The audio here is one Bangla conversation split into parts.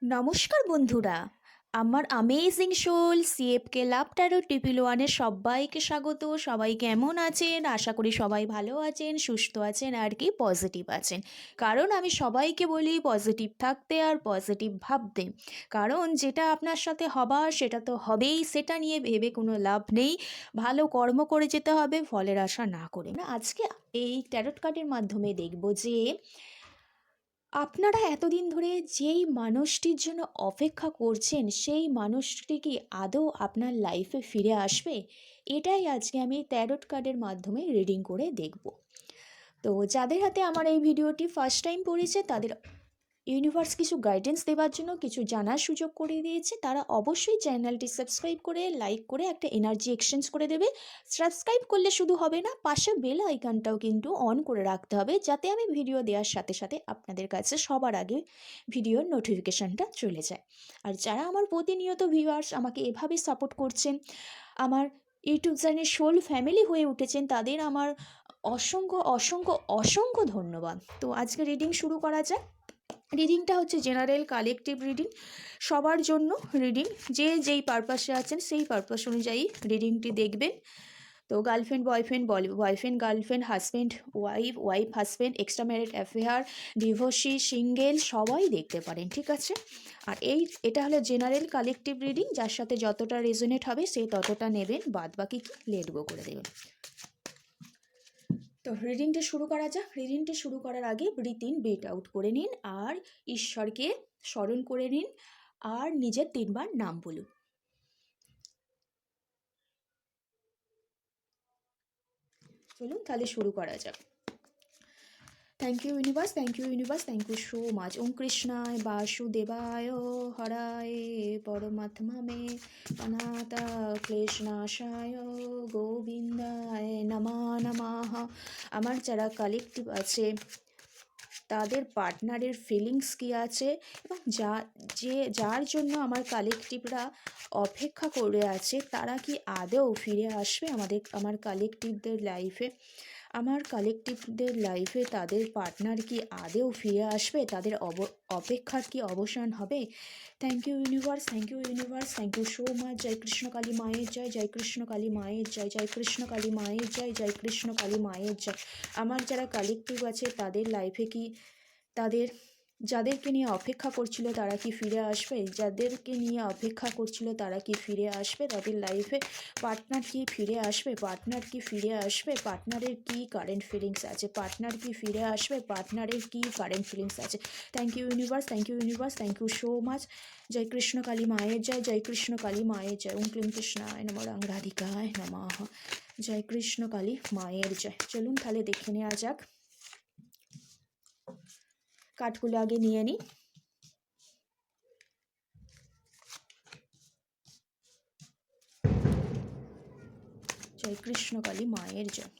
নমস্কার বন্ধুরা, আমার অ্যামেজিং সোল সিএফকে লাভ ট্যারো টিপিল ওয়ানে সবাইকে স্বাগত। সবাই কেমন আছেন? আশা করি সবাই ভালো আছেন, সুস্থ আছেন আর কি পজিটিভ আছেন। কারণ আমি সবাইকে বলি পজিটিভ থাকতে আর পজিটিভ ভাবতে। কারণ যেটা আপনার সাথে হবার সেটা তো হবেই, সেটা নিয়ে ভেবে কোনো লাভ নেই। ভালো কর্ম করে যেতে হবে, ফলের আশা না করে। আজকে এই ট্যারোট কার্ডের মাধ্যমে দেখব যে আপনারা এতদিন ধরে যেই মানুষটির জন্য অপেক্ষা করছেন সেই মানুষটি কি আদৌ আপনার লাইফে ফিরে আসবে? এটাই আজকে আমি ট্যারোট কার্ডের মাধ্যমে রিডিং করে দেখব। তো যাদের হাতে আমার এই ভিডিওটি ফার্স্ট টাইম পড়েছে তাদের ইউনিভার্স কিছু গাইডেন্স দেওয়ার জন্য কিছু জানার সুযোগ করে দিয়েছে। তারা অবশ্যই চ্যানেলটি সাবস্ক্রাইব করে লাইক করে একটা এনার্জি এক্সচেঞ্জ করে দেবে। সাবস্ক্রাইব করলে শুধু হবে না, পাশে বেল আইকনটাও কিন্তু অন করে রাখতে হবে, যাতে আমি ভিডিও দেওয়ার সাথে সাথে আপনাদের কাছে সবার আগে ভিডিওর নোটিফিকেশানটা চলে যায়। আর যারা আমার প্রতিনিয়ত ভিউয়ার্স আমাকে এভাবে সাপোর্ট করছেন, আমার ইউটিউব চ্যানেল সোল ফ্যামিলি হয়ে উঠেছেন, তাদের আমার অসংখ্য অসংখ্য অসংখ্য ধন্যবাদ। তো আজকে রিডিং শুরু করা যায়। রিডিংটা হচ্ছে জেনারেল কালেকটিভ রিডিং, সবার জন্য রিডিং। যে যেই পারপাসে আছেন সেই পারপাস অনুযায়ী রিডিংটি দেখবেন। তো girlfriend boyfriend, boyfriend girlfriend, husband wife, wife husband, extra married affair, divorcee, single সবাই দেখতে পারেন, ঠিক আছে? আর এটা হলো জেনারেল কালেকটিভ রিডিং, যার সাথে যতটা রেজোনেট হবে সে ততটা নেবেন, বাদ বাকি কি লেট গো করে দেবেন। তো রিডিংটা শুরু করা যাক। রিডিংটা শুরু করার আগে ব্রিথ ইন ব্রিথ আউট করে নিন আর ঈশ্বরকে স্মরণ করে নিন আর নিজের 3বার নাম বলুন। চলুন তাহলে শুরু করা যাক। Thank you universe, thank you universe, thank you so much. ওম কৃষ্ণায় বাসুদেবায় হরায় পরমাত্মা মে অনাথা ক্লেশনাশায় গোবিন্দায় নমা নমঃ। আমার যারা কালেকটিভ আছে তাদের পার্টনারের ফিলিংস কী আছে এবং যার জন্য আমার কালেকটিভরা অপেক্ষা করে আছে তারা কি আদৌ ফিরে আসবে আমার কালেকটিভদের লাইফে? আমার কালেকটিভদের লাইফে তাদের পার্টনার কি আদৌ ফিরে আসবে? তাদের অপেক্ষার কি অবসান হবে? Thank you universe, thank you universe, thank you so much. জয় কৃষ্ণ কালী মায়ের জয়, জয় কৃষ্ণ কালী মায়ের জয়, জয় কৃষ্ণ কালী মায়ের জয়, জয় কৃষ্ণ কালী মায়ের জয়। আমার যারা কালেকটিভ আছে তাদের লাইফে কি যাদেরকে নিয়ে অপেক্ষা করছিল তারা কি ফিরে আসবে? যাদেরকে নিয়ে অপেক্ষা করছিল তারা কি ফিরে আসবে? তাদের লাইফে পার্টনার কি ফিরে আসবে? পার্টনার কি ফিরে আসবে? পার্টনারের কি কারেন্ট ফিলিংস আছে? পার্টনার কি ফিরে আসবে? পার্টনারের কি কারেন্ট ফিলিংস আছে? Thank you universe, thank you universe, thank you so much. জয় কৃষ্ণ কালী মায়ের জয়, জয় কৃষ্ণ কালী মায়ের জয়। ওম ক্লিং কৃষ্ণায় নমঃ, রাধিকায় নমঃ। জয় কৃষ্ণ কালী মায়ের জয়। চলুন তাহলে দেখে নেওয়া যাক। কাঠগুলো আগে নিয়ে নিই। জয় কৃষ্ণ কালী মায়ের জয়।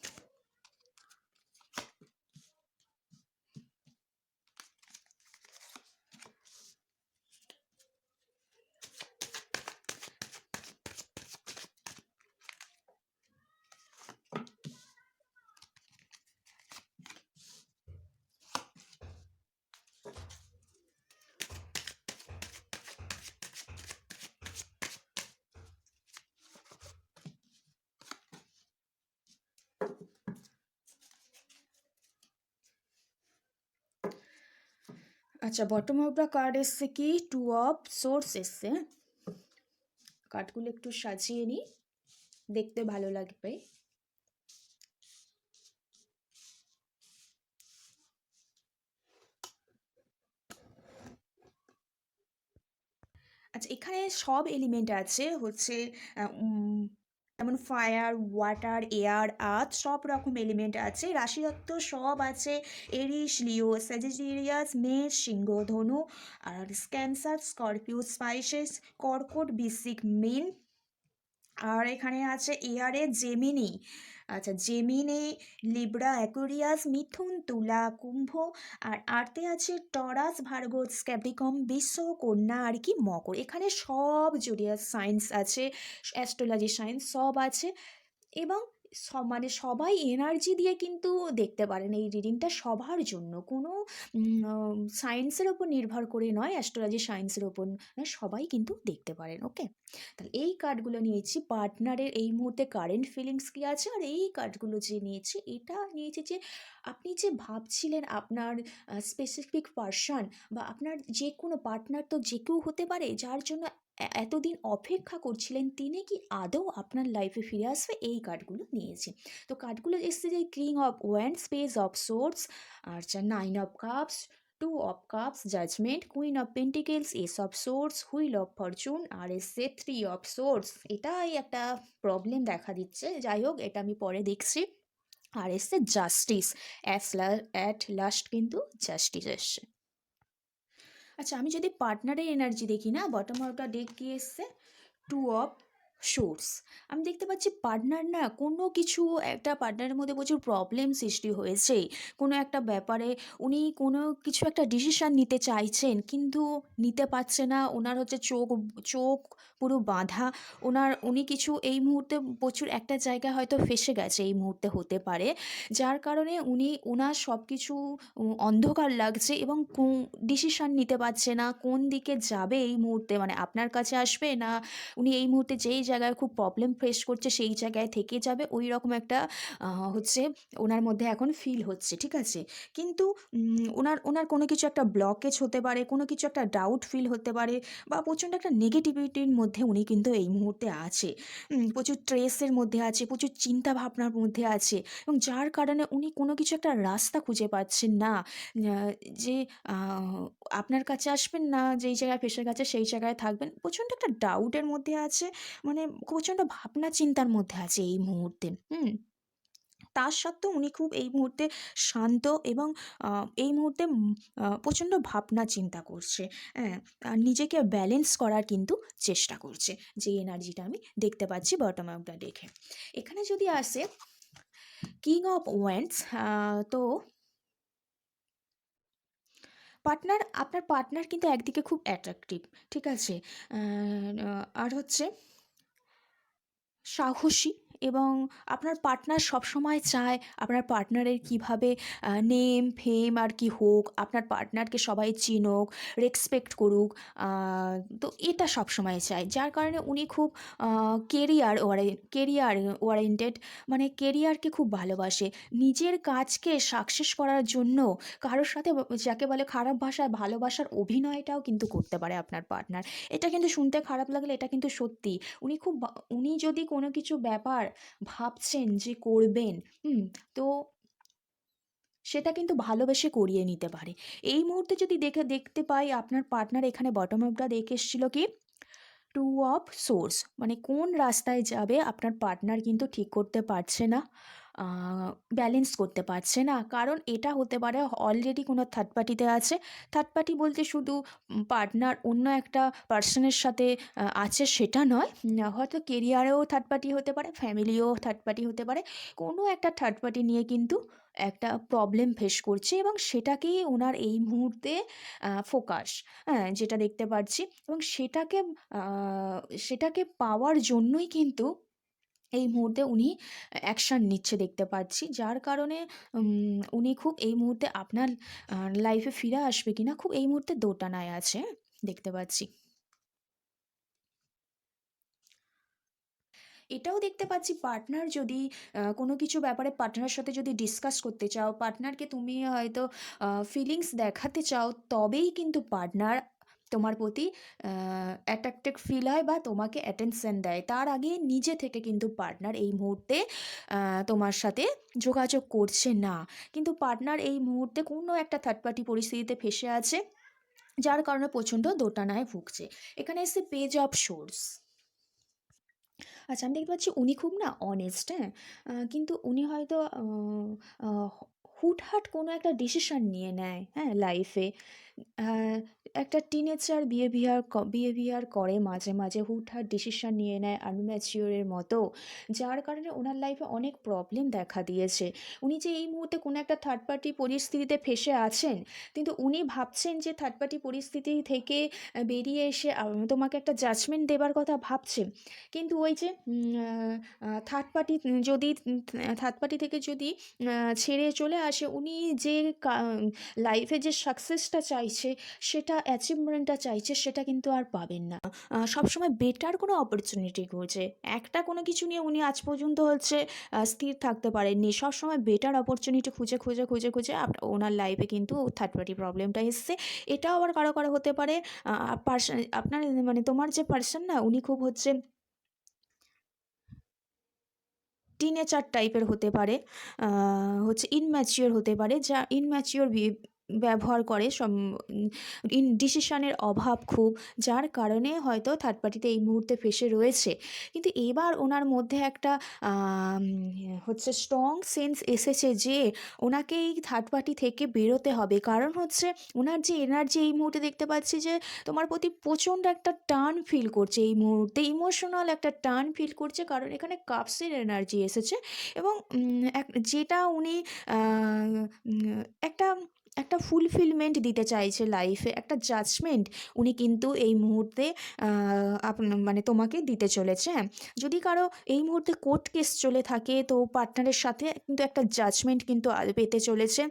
আচ্ছা, বটম অফ দ্য কার্ড এসছে কি 2 অফ সোর্স এসছে। কার্ডগুলো একটু সাজিয়ে নিই, দেখতে ভালো লাগবে। আচ্ছা, এখানে সব এলিমেন্ট আছে, হচ্ছে যেমন ফায়ার, ওয়াটার, এয়ার, আর্থ, সব রকম এলিমেন্ট আছে। রাশিতত্ত্ব সব আছে, এরিস, লিও, স্যাজিটেরিয়াস, মেষ, সিংহ, ধনু, আর ক্যান্সার, স্করপিও, স্পাইসেস, কর্কট, বৃশ্চিক, মীন। আর এখানে আছে এয়ারে জেমিনি, আচ্ছা জেমিনি, লিব্রা, অ্যাকুরিয়াস, মিথুন, তুলা, কুম্ভ। আর আর্তে আছে টরাস, ভার্গো, ক্যাপ্রিকম, বিশ্ব, কন্যা আর কি মকর। এখানে সব জোডিয়াক সায়েন্স আছে, অ্যাস্ট্রোলজি সায়েন্স সব আছে। এবং মানে সবাই এনার্জি দিয়ে কিন্তু দেখতে পারেন, এই রিডিংটা সবার জন্য, কোনো সায়েন্সের ওপর নির্ভর করে নয়, অ্যাস্ট্রোলজি সায়েন্সের ওপর নয়, সবাই কিন্তু দেখতে পারেন। ওকে, তাহলে এই কার্ডগুলো নিয়েছি পার্টনারের এই মুহূর্তে কারেন্ট ফিলিংস কী আছে, আর এই কার্ডগুলো যে নিয়েছি এটা নিয়েছি যে আপনি যে ভাবছিলেন আপনার স্পেসিফিক পার্সন বা আপনার যে কোনো পার্টনার তো যে কেউ হতে পারে, যার জন্য এতদিন অপেক্ষা করছিলেন, তিনি কি আদৌ আপনার লাইফে ফিরে আসবে, এই কার্ডগুলো নিয়েছি। তো কার্ডগুলো এসছে যে king of wands, page of swords, আচ্ছা nine of cups, two of cups, judgement, queen of pentacles, ace of swords, wheel of fortune, আর এসছে থ্রি অফ সোর্ডস। এটাই একটা প্রবলেম দেখা দিচ্ছে, যাই হোক এটা আমি পরে দেখছি। আর এসছে জাস্টিস, অ্যাট লাস্ট কিন্তু জাস্টিস এসছে। আচ্ছা, আমি যদি পার্টনারের এনার্জি দেখি না, বটম আউটটা ডেক কি এসছে, টু অফ সোর্স। আমি দেখতে পাচ্ছি পার্টনার না কোনো কিছু একটা, পার্টনারের মধ্যে প্রচুর প্রবলেম সৃষ্টি হয়েছে কোনো একটা ব্যাপারে, উনি কোনো কিছু একটা ডিসিশান নিতে চাইছেন কিন্তু নিতে পারছে না, ওনার হচ্ছে চোখ চোখ পুরো বাঁধা, উনি কিছু এই মুহূর্তে প্রচুর একটা জায়গায় হয়তো ফেঁসে গেছে এই মুহূর্তে, হতে পারে যার কারণে ওনার সব কিছু অন্ধকার লাগছে এবং ডিসিশান নিতে পারছে না কোন দিকে যাবে এই মুহূর্তে, মানে আপনার কাছে আসবে না উনি এই মুহূর্তে যেই জায়গায় খুব প্রবলেম ফেস করছে সেই জায়গায় থেকে যাবে, ওই রকম একটা হচ্ছে ওনার মধ্যে এখন ফিল হচ্ছে, ঠিক আছে। কিন্তু ওনার ওনার কোনো কিছু একটা ব্লকেজ হতে পারে, কোনো কিছু একটা ডাউট ফিল হতে পারে, বা প্রচণ্ড একটা নেগেটিভিটির মধ্যে উনি কিন্তু এই মুহূর্তে আছে, প্রচুর স্ট্রেসের মধ্যে আছে, প্রচুর চিন্তা ভাবনার মধ্যে আছে, এবং যার কারণে উনি কোনো কিছু একটা রাস্তা খুঁজে পাচ্ছেন না, যে আপনার কাছে আসবেন না, যেই জায়গায় ফেসে গেছে সেই জায়গায় থাকবেন, প্রচণ্ড একটা ডাউটের মধ্যে আছে, মানে প্রচণ্ড ভাবনা চিন্তার মধ্যে আছে এই মুহূর্তে। তার সত্ত্বেও উনি খুব এই মুহূর্তে শান্ত এবং এই মুহূর্তে প্রচণ্ড ভাবনা চিন্তা করছে, হ্যাঁ, আর নিজেকে ব্যালেন্স করার কিন্তু চেষ্টা করছে, যে এনার্জিটা আমি দেখতে পাচ্ছি বটম আউটটা দেখে। এখানে যদি আসে কিং অফ ওয়ান্ডস, তো আপনার পার্টনার কিন্তু একদিকে খুব অ্যাট্রাকটিভ, ঠিক আছে, আর হচ্ছে সাহসী, এবং আপনার পার্টনার সবসময় চায় আপনার পার্টনারের কীভাবে নেম ফেম আর কি হোক, আপনার পার্টনারকে সবাই চিনুক, রেসপেক্ট করুক, তো এটা সবসময় চায়, যার কারণে উনি খুব কেরিয়ার ওরিয়েন্টেড, মানে কেরিয়ারকে খুব ভালোবাসে, নিজের কাজকে সাকসেস করার জন্য কারোর সাথে যাকে বলে খারাপ ভাষায় ভালোবাসার অভিনয়টাও কিন্তু করতে পারে আপনার পার্টনার। এটা কিন্তু শুনতে খারাপ লাগলে এটা কিন্তু সত্যি, উনি যদি কোনো কিছু ব্যাপার ভাবছেন যে করবেন, তো সেটা কিন্তু ভালোবেসে করিয়ে নিতে পারে। এই মুহূর্তে যদি দেখতে পাই আপনার পার্টনার এখানে বটম আপটা দেখে এসেছিল কি টু অফ সোর্স, মানে কোন রাস্তায় যাবে আপনার পার্টনার কিন্তু ঠিক করতে পারছে না, ব্যালেন্স করতে পারছে না, কারণ এটা হতে পারে অলরেডি কোনো থার্ড পার্টিতে আছে। থার্ড পার্টি বলতে শুধু পার্টনার অন্য একটা পার্সনের সাথে আছে সেটা নয়, হয়তো কেরিয়ারেও থার্ড পার্টি হতে পারে, ফ্যামিলিও থার্ড পার্টি হতে পারে, কোনো একটা থার্ড পার্টি নিয়ে কিন্তু একটা প্রবলেম ফেস করছে, এবং সেটাকেই ওনার এই মুহূর্তে ফোকাস, হ্যাঁ, যেটা দেখতে পাচ্ছি, এবং সেটাকে পাওয়ার জন্যই কিন্তু এই মুহূর্তে উনি অ্যাকশান নিচ্ছে দেখতে পাচ্ছি, যার কারণে উনি খুব এই মুহূর্তে আপনার লাইফে ফিরে আসবে কিনা খুব এই মুহূর্তে দোটানায় আছে, দেখতে পাচ্ছি। এটাও দেখতে পাচ্ছি পার্টনার যদি কোনো কিছু ব্যাপারে পার্টনারের সাথে যদি ডিসকাস করতে চাও, পার্টনারকে তুমি হয়তো ফিলিংস দেখাতে চাও, তবেই কিন্তু পার্টনার তোমার প্রতি অ্যাট্রাক্টেড ফিল হয় বা তোমাকে অ্যাটেনশন দেয়। তার আগে নিজে থেকে কিন্তু পার্টনার এই মুহূর্তে তোমার সাথে যোগাযোগ করছে না। কিন্তু পার্টনার এই মুহূর্তে কোনো একটা থার্ড পার্টি পরিস্থিতিতে ফেঁসে আছে, যার কারণে প্রচণ্ড দোটানায় ভুগছে। এখানে এসে পেজ অফ সোর্স। আচ্ছা, আমি দেখতে পাচ্ছি উনি খুব না অনেস্ট, হ্যাঁ, কিন্তু উনি হয়তো হুটহাট কোনো একটা ডিসিশন নিয়ে নেয়, হ্যাঁ, লাইফে, আহ, একটা টিনেজার বিহেভিয়ার করে মাঝে মাঝে, হুটহাট ডিসিশন নিয়ে নেয় আনম্যাচিওরের মতো, যার কারণে ওনার লাইফে অনেক প্রবলেম দেখা দিয়েছে। উনি যে এই মুহূর্তে কোনো একটা থার্ড পার্টি পরিস্থিতিতে ফেঁসে আছেন, কিন্তু উনি ভাবছেন যে থার্ড পার্টি পরিস্থিতি থেকে বেরিয়ে এসে তোমাকে একটা জাজমেন্ট দেবার কথা ভাবছেন। কিন্তু ওই যে থার্ড পার্টি যদি থার্ড পার্টি থেকে যদি ছেড়ে চলে আসে, উনি যে লাইফে যে সাকসেসটা চাইছে, সেটা অ্যাচিভমেন্টটা চাইছে, সেটা কিন্তু আর পাবেন না। সবসময় বেটার কোনো অপরচুনিটি খুঁজে, একটা কোনো কিছু নিয়ে উনি আজ পর্যন্ত হচ্ছে স্থির থাকতে পারেননি। সবসময় বেটার অপরচুনিটি খুঁজে খুঁজে খুঁজে খুঁজে ওনার লাইফে কিন্তু থার্ড পার্টি প্রবলেমটা এসছে। এটাও আবার কারো কারো হতে পারে পার্সন, আপনার মানে তোমার যে পার্সন না, উনি খুব হচ্ছে টিনেজার টাইপের হতে পারে, হচ্ছে ইনম্যাচিওর হতে পারে, যা ইনম্যাচিওর ব্যবহার করে ডিসিশনের অভাব খুব, যার কারণে হয়তো থার্ড পার্টিতে এই মুহূর্তে ফেসে রয়েছে। কিন্তু এবার ওনার মধ্যে একটা হচ্ছে স্ট্রং সেন্স এসেছে যে ওনাকে এই থার্ড পার্টি থেকে বেরোতে হবে। কারণ হচ্ছে ওনার যে এনার্জি এই মুহূর্তে দেখতে পাচ্ছি যে তোমার প্রতি প্রচণ্ড একটা টান ফিল করছে, এই মুহূর্তে ইমোশনাল একটা টান ফিল করছে, কারণ এখানে কাপসের এনার্জি এসেছে। এবং যেটা উনি একটা একটা ফুলফিলমেন্ট দিতে চাইছে লাইফে, একটা জাজমেন্ট উনি কিন্তু এই মুহূর্তে মানে তোমাকে দিতে চলেছে। হ্যাঁ, যদি কারো এই মুহূর্তে কোর্ট কেস চলে থাকে, তো পার্টনারের সাথে কিন্তু একটা জাজমেন্ট কিন্তু পেতে চলেছে।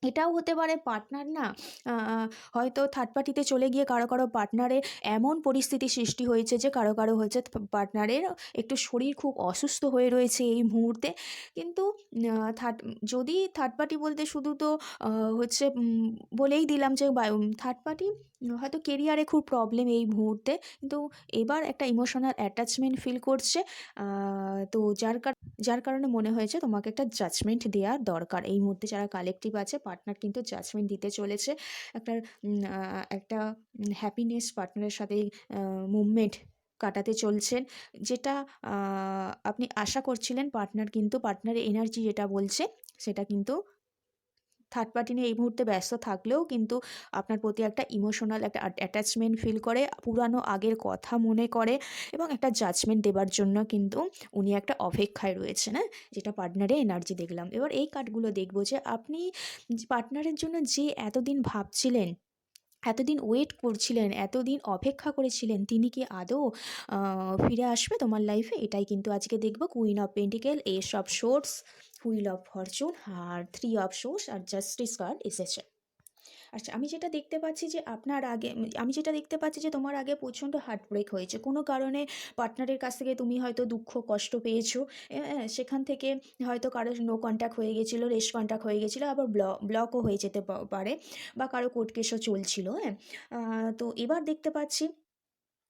এটাও হতে পারে পার্টনার না, হয়তো থার্ড পার্টিতে চলে গিয়ে কারো কারো পার্টনারের এমন পরিস্থিতি সৃষ্টি হয়েছে যে কারো কারো হচ্ছে পার্টনারের একটু শরীর খুব অসুস্থ হয়ে রয়েছে এই মুহূর্তে। কিন্তু থার্ড যদি থার্ড পার্টি বলতে শুধু তো হচ্ছে বলেই দিলাম যে থার্ড পার্টি হয়তো কেরিয়ারে খুব প্রবলেম এই মুহূর্তে, কিন্তু এবার একটা ইমোশনাল অ্যাটাচমেন্ট ফিল করছে। তো যার কারণে মনে হয়েছে তোমাকে একটা জাজমেন্ট দেওয়ার দরকার। এই মুহূর্তে যারা কালেকটিভ আছে, পার্টনার কিন্তু জাজমেন্ট দিতে চলেছে। একটা একটা হ্যাপিনেস পার্টনারের সাথে মুভমেন্ট কাটাতে চলছেন, যেটা আপনি আশা করছিলেন। পার্টনারের এনার্জি যেটা বলছে, সেটা কিন্তু থার্ড পার্টি নিয়ে এই মুহূর্তে ব্যস্ত থাকলেও কিন্তু আপনার প্রতি একটা ইমোশনাল একটা অ্যাটাচমেন্ট ফিল করে, পুরানো আগের কথা মনে করে, এবং একটা জাজমেন্ট দেবার জন্য কিন্তু উনি একটা অপেক্ষায় রয়েছেন। হ্যাঁ, যেটা পার্টনারে এনার্জি দেখলাম। এবার এই কার্ডগুলো দেখবো যে আপনি পার্টনারের জন্য যে এতদিন ভাবছিলেন, এতদিন ওয়েট করছিলেন, এতদিন অপেক্ষা করেছিলেন, তিনি কি আদৌ ফিরে আসবে তোমার লাইফে? এটাই কিন্তু আজকে দেখব। Queen of pentacles, ace of swords, wheel of fortune, আর থ্রি অফ সোর্স, আর জাস্টিস কার্ড এসেছে। আচ্ছা, আমি যেটা দেখতে পাচ্ছি যে তোমার আগে প্রচণ্ড হার্টব্রেক হয়েছে কোনো কারণে। পার্টনারের কাছ থেকে তুমি হয়তো দুঃখ কষ্ট পেয়েছো, সেখান থেকে হয়তো কারো নো কন্ট্যাক্ট হয়ে গেছিলো, রেস কন্ট্যাক্ট হয়ে গেছিলো, আবার ব্লকও হয়ে যেতে পারে, বা কারো কোর্ট কেসও চলছিল। হ্যাঁ, তো এবার দেখতে পাচ্ছি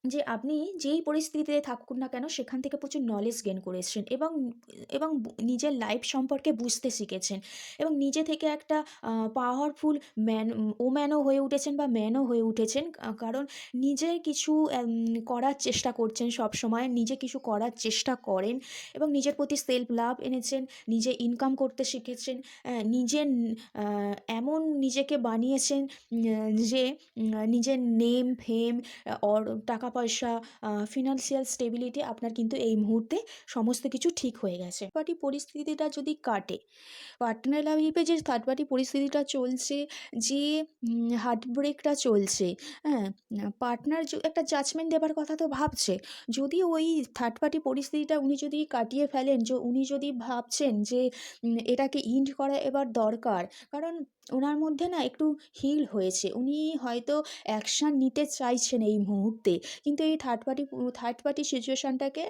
যে আপনি যেই পরিস্থিতিতে থাকুন না কেন, সেখান থেকে প্রচুর নলেজ গেইন করেছেন, এবং নিজের লাইফ সম্পর্কে বুঝতে শিখেছেন, এবং নিজে থেকে একটা পাওয়ারফুল ওম্যানও হয়ে উঠেছেন বা ম্যানও হয়ে উঠেছেন। কারণ নিজে কিছু করার চেষ্টা করছেন, সব সময় নিজে কিছু করার চেষ্টা করেন, এবং নিজের প্রতি সেলফ লাভ এনেছেন, নিজে ইনকাম করতে শিখেছেন, নিজের এমন নিজেকে বানিয়েছেন যে নিজের নেম ফেম, অর টাকা পয়সা, ফিনান্সিয়াল স্টেবিলিটি আপনার কিন্তু এই মুহূর্তে সমস্ত কিছু ঠিক হয়ে গেছে। পার্টি পরিস্থিতিটা যদি কাটে, পার্টনার লাইফে যে থার্ড পার্টি পরিস্থিতিটা চলছে, যে হার্ট ব্রেকটা চলছে, হ্যাঁ, পার্টনার একটা জাজমেন্ট দেবার কথা তো ভাবছে। যদি ওই থার্ড পার্টি পরিস্থিতিটা উনি যদি কাটিয়ে ফেলেন, যে উনি যদি ভাবছেন যে এটাকে ইন্ড করা এবার দরকার, কারণ ওনার মধ্যে না একটু হিল হয়েছে, উনি হয়তো অ্যাকশান নিতে চাইছেন এই মুহূর্তে, কিন্তু এই থার্ড পার্টি সিচুয়েশানটাকে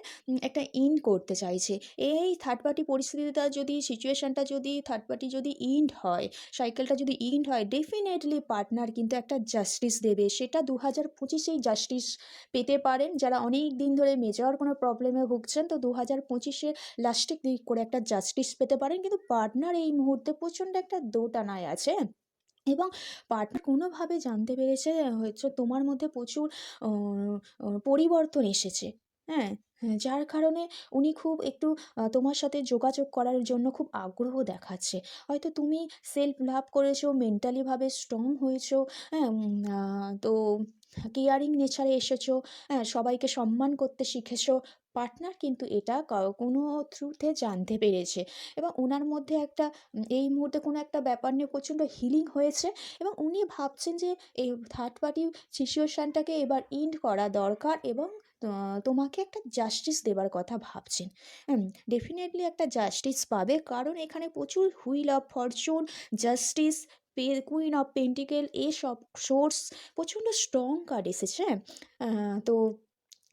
একটা ইন্ড করতে চাইছে। এই থার্ড পার্টি পরিস্থিতিটা যদি সিচুয়েশানটা যদি থার্ড পার্টি যদি ইন্ড হয়, সাইকেলটা যদি ইন্ড হয়, ডেফিনেটলি পার্টনার কিন্তু একটা জাস্টিস দেবে। সেটা 2025-এই জাস্টিস পেতে পারেন। যারা অনেক দিন ধরে মেজর কোনো প্রবলেমে ভুগছেন, তো 2025-এর লাস্টের দিক করে একটা জাস্টিস পেতে পারেন। কিন্তু পার্টনার এই মুহূর্তে প্রচণ্ড একটা দোটানায় আছে, এবং পার্টনার কোনোভাবে জানতে পেরেছে হচ্ছে তোমার মধ্যে প্রচুর পরিবর্তন এসেছে। হ্যাঁ? হ্যাঁ, যার কারণে উনি খুব একটু তোমার সাথে যোগাযোগ করার জন্য খুব আগ্রহ দেখাচ্ছে। হয়তো তুমি সেলফ লাভ করেছো, মেন্টালি ভাবে স্ট্রং হয়েছো, হ্যাঁ? তো কেয়ারিং নেচারে এসেছো, হ্যাঁ? সবাইকে সম্মান করতে শিখেছো। পার্টনার কিন্তু এটা কোনো থ্রুতে জানতে পেরেছে এবং উনার মধ্যে একটা এই মুহূর্তে কোনো একটা ব্যাপার নিয়ে প্রচণ্ড হিলিং হয়েছে এবং উনি ভাবছেন যে এই থার্ড পার্টি সিচুয়েশনটাকে এবার এন্ড করা দরকার এবং তোমাকে একটা জাস্টিস দেবার কথা ভাবছেন। ডেফিনিটলি একটা জাস্টিস পাবে, কারণ এখানে প্রচুর wheel of Fortune, justice, queen of pentacle এসব সোর্স প্রচণ্ড স্ট্রং কার্ড এসেছে। তো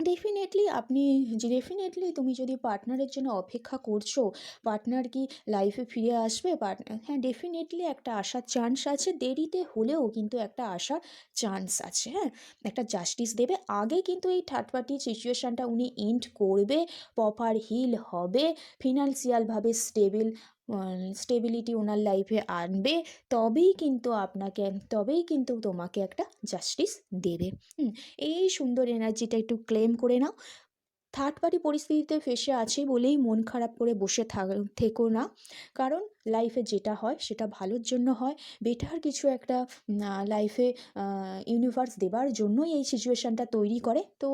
ডেফিনেটলি তুমি যদি পার্টনারের জন্য অপেক্ষা করছো, পার্টনার কি লাইফে ফিরে আসবে, পার্টনার, হ্যাঁ, ডেফিনেটলি একটা আসার চান্স আছে, দেরিতে হলেও কিন্তু একটা আসার চান্স আছে, হ্যাঁ? একটা জাস্টিস দেবে। আগে কিন্তু এই থার্ড পার্টি সিচুয়েশনটা উনি এন্ড করবে, প্রপার হিল হবে, ফিনান্সিয়ালভাবে স্টেবিলিটি ওনার লাইফে আনবে, তবেই কিন্তু তোমাকে একটা জাস্টিস দেবে। হুম? এই সুন্দর এনার্জিটা একটু ক্লেম করে নাও। থার্ড পার্টি পরিস্থিতিতে ফেঁসে আছি বলেই মন খারাপ করে বসে থেকো না, কারণ লাইফে যেটা হয় সেটা ভালোর জন্য হয়। বেটার কিছু একটা লাইফে ইউনিভার্স দেবার জন্যই এই সিচুয়েশানটা তৈরি করে। তো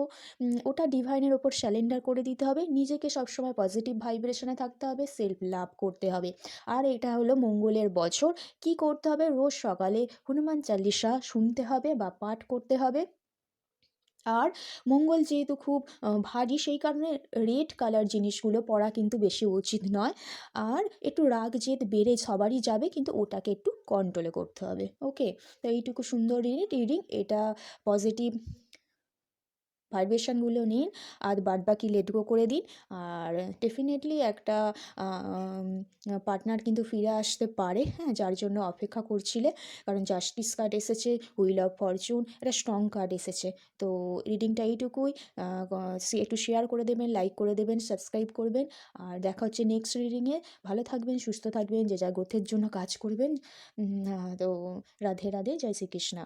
ওটা ডিভাইনের ওপর স্যালেন্ডার করে দিতে হবে, নিজেকে সবসময় পজিটিভ ভাইব্রেশনে থাকতে হবে, সেলফ লাভ করতে হবে। আর এটা হলো মঙ্গলের বছর। কি করতে হবে? রোজ সকালে হনুমান চালিসা শুনতে হবে বা পাঠ করতে হবে। আর মঙ্গল যেহেতু খুব ভারী, সেই কারণে রেড কালার জিনিসগুলো পরা কিন্তু বেশি উচিত নয়। আর একটু রাগ জেদ বেড়ে সবারই যাবে, কিন্তু ওটাকে একটু কন্ট্রোলে করতে হবে। ওকে? তো এইটুকু সুন্দর রিডিং এটা পজিটিভ ভাইব্রেশনগুলো নিন আর বাদবাকি লেট গো করে দিন। আর ডেফিনেটলি একটা পার্টনার কিন্তু ফিরে আসতে পারে, হ্যাঁ, যার জন্য অপেক্ষা করছিলে। কারণ জাস্টিস কার্ড এসেছে, হুইল অফ ফরচুন, একটা স্ট্রং কার্ড এসেছে। তো রিডিংটা এইটুকুই। একটু শেয়ার করে দেবেন, লাইক করে দেবেন, সাবস্ক্রাইব করবেন। আর দেখা হচ্ছে নেক্সট রিডিংয়ে। ভালো থাকবেন, সুস্থ থাকবেন, যে যা গ্রোথের জন্য কাজ করবেন। তো রাধে রাধে, জয় শ্রীকৃষ্ণ।